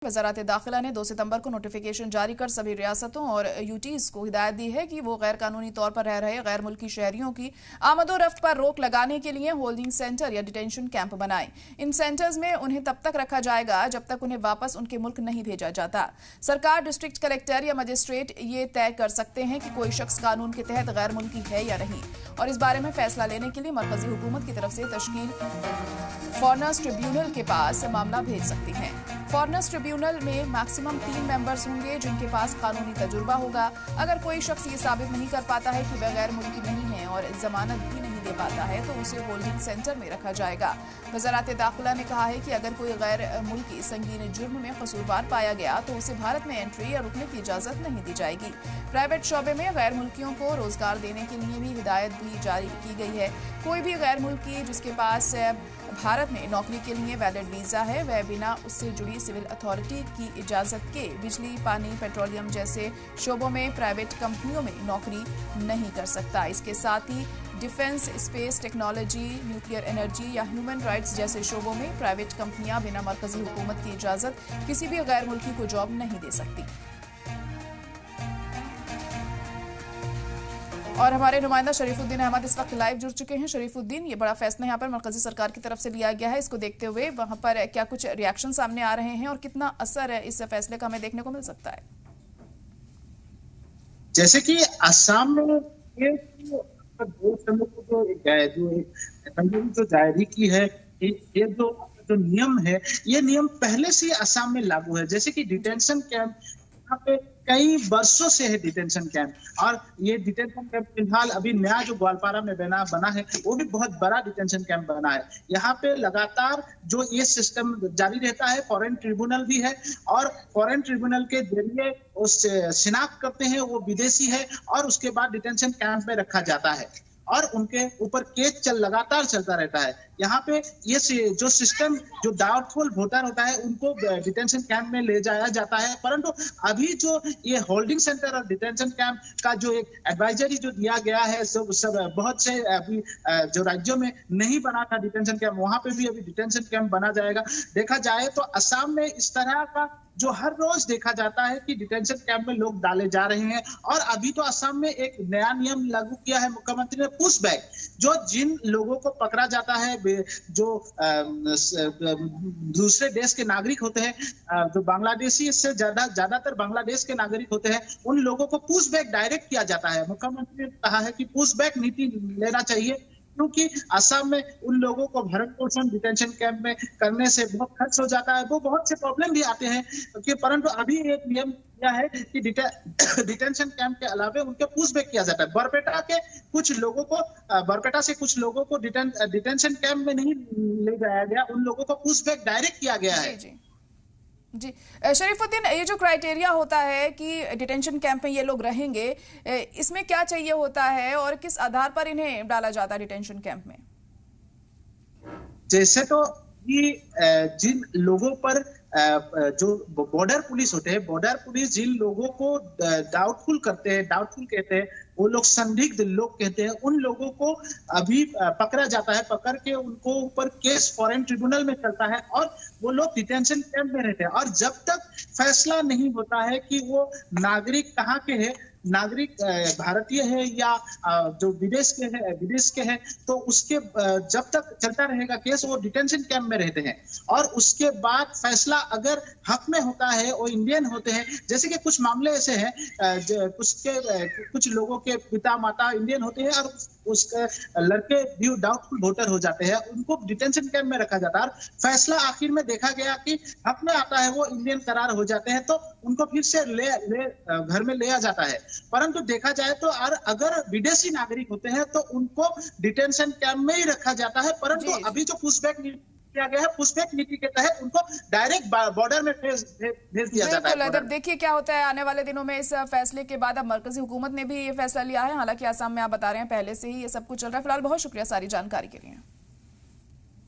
वज़ारत दाखिला ने 2 सितंबर को नोटिफिकेशन जारी कर सभी रियासतों और यूटीज को हिदायत दी है कि वो गैर कानूनी तौर पर रह रहे गैर मुल्की शहरियों की आमदोरफ्त पर रोक लगाने के लिए होल्डिंग सेंटर या डिटेंशन कैंप बनाएं। इन सेंटर्स में उन्हें तब तक रखा जाएगा जब तक उन्हें वापस उनके मुल्क नहीं भेजा जाता। सरकार, डिस्ट्रिक्ट कलेक्टर या मजिस्ट्रेट ये तय कर सकते हैं कि कोई शख्स कानून के तहत गैर मुल्की है या नहीं, और इस बारे में फैसला लेने के लिए मरकजी हुकूमत की तरफ से तश्कील फॉरेनर्स ट्रिब्यूनल के पास मामला भेज सकती है। फॉरेनर्स ट्रिब्यूनल में मैक्सिमम 3 मेंबर्स होंगे जिनके पास कानूनी तजुर्बा होगा। अगर कोई शख्स ये साबित नहीं कर पाता है कि वह गैर मुल्की नहीं है और जमानत भी नहीं दे पाता है तो उसे होल्डिंग सेंटर में रखा जाएगा। वज़ारत दाखिला ने कहा है कि अगर कोई गैर मुल्की संगीन जुर्म में कसूरवार पाया गया तो उसे भारत में एंट्री या रुकने की इजाजत नहीं दी जाएगी। प्राइवेट शोबे में गैर मुल्कियों को रोजगार देने के लिए भी हिदायत भी जारी की गई है। कोई भी गैर मुल्की जिसके पास भारत में नौकरी के लिए वैलिड वीजा है वह बिना उससे जुड़ी सिविल अथॉरिटी की इजाजत के बिजली, पानी, पेट्रोलियम जैसे शोबों में प्राइवेट कंपनियों में नौकरी नहीं कर सकता। इसके साथ ही defence, space technology, nuclear energy या ह्यूमन राइट्स जैसे शोबों में प्राइवेट कंपनियां बिना मरकजी हुकूमत की इजाजत किसी भी गैर मुल्की को जॉब नहीं दे सकती। और हमारे नुमाइंदा शरीफुद्दीन अहमद इस वक्त लाइव जुड़ चुके हैं। शरीफुद्दीन, ये बड़ा फैसला यहाँ पर मरकजी सरकार की तरफ से लिया गया है, इसको देखते हुए वहां पर क्या कुछ रिएक्शन सामने आ रहे हैं और कितना असर है इस फैसले का हमें देखने को मिल सकता है? जैसे कि असम में ये जो जारी की है, ये जो नियम है, ये नियम पहले से असम में लागू है। जैसे कि डिटेंशन कैंप यहाँ पे कई वर्षों से है डिटेंशन कैंप, और ये डिटेंशन कैंप फिलहाल अभी नया जो ग्वालपारा में बना है वो भी बहुत बड़ा डिटेंशन कैंप बना है। यहाँ पे लगातार जो ये सिस्टम जारी रहता है, फॉरेन ट्रिब्यूनल भी है और फॉरेन ट्रिब्यूनल के जरिए उस शिनाख्त करते हैं वो विदेशी है और उसके बाद डिटेंशन कैंप में रखा जाता है और उनके ऊपर केस लगातार चलता रहता है। यहाँ पे ये जो सिस्टम जो डाउटफुल वोटर होता है उनको डिटेंशन कैंप में ले जाया जाता है, परंतु अभी जो ये होल्डिंग सेंटर और डिटेंशन कैंप का जो एक एडवाइजरी जो दिया गया है, सब बहुत से अभी जो राज्यों में नहीं बना था डिटेंशन कैंप, वहां पे भी अभी डिटेंशन कैंप बना जाएगा। देखा जाए तो असम में इस तरह का जो हर रोज देखा जाता है कि डिटेंशन कैंप में लोग डाले जा रहे हैं। और अभी तो असम में एक नया नियम लागू किया है मुख्यमंत्री ने, पुश बैक, जो जिन लोगों को पकड़ा जाता है जो दूसरे देश के नागरिक होते हैं, जो बांग्लादेशी से ज्यादातर बांग्लादेश के नागरिक होते हैं, उन लोगों को पुश बैक डायरेक्ट किया जाता है। मुख्यमंत्री ने कहा है कि पुश बैक नीति लेना चाहिए, क्योंकि असम में उन लोगों को भरण पोषण डिटेंशन कैंप में करने से बहुत खर्च हो जाता है, वो बहुत से प्रॉब्लम भी आते हैं कि, परंतु अभी एक नियम किया है कि डिटेंशन कैंप के अलावा उनके पुश बैक किया जाता है। बरपेटा से कुछ लोगों को डिटेंशन कैंप में नहीं ले जाया गया, उन लोगों को पुश बैक डायरेक्ट किया गया है। जी शरीफुद्दीन, ये जो क्राइटेरिया होता है कि डिटेंशन कैंप में ये लोग रहेंगे, इसमें क्या चाहिए होता है और किस आधार पर इन्हें डाला जाता है डिटेंशन कैंप में? जैसे तो जिन लोगों पर जो बॉर्डर पुलिस होते हैं, बॉर्डर पुलिस जिन लोगों को डाउटफुल कहते हैं, वो लोग संदिग्ध लोग कहते हैं, उन लोगों को अभी पकड़ा जाता है। पकड़ के उनको ऊपर केस फॉरेन ट्रिब्यूनल में चलता है और वो लोग डिटेंशन कैंप में रहते हैं। और जब तक फैसला नहीं होता है कि वो नागरिक कहाँ के हैं, नागरिक भारतीय है या जो विदेश के हैं, तो उसके जब तक चलता रहेगा केस, वो डिटेंशन कैंप में रहते हैं। और उसके बाद फैसला अगर हक में होता है, वो इंडियन होते हैं। जैसे कि कुछ मामले ऐसे हैं, कुछ लोगों के पिता माता इंडियन होते हैं और उसके लड़के भी डाउटफुल वोटर हो जाते हैं, उनको डिटेंशन कैंप में रखा जाता है। फैसला आखिर में देखा गया कि हक में आता है, वो इंडियन करार हो जाते हैं, तो उनको फिर से घर में ले आ जाता है। परंतु देखा जाए तो अगर विदेशी नागरिक होते हैं तो उनको डिटेंशन कैंप में ही रखा जाता है। परंतु अभी जो पुशबैक किया गया है, पुशबैक नीति के तहत उनको डायरेक्ट बॉर्डर में भेज दिया जाता है। अब देखिए क्या होता है आने वाले दिनों में इस फैसले के बाद। अब मरकजी हुकूमत ने भी ये फैसला लिया है, हालांकि आसाम में आप बता रहे हैं पहले से ही ये सब कुछ चल रहा है। फिलहाल बहुत शुक्रिया सारी जानकारी के लिए।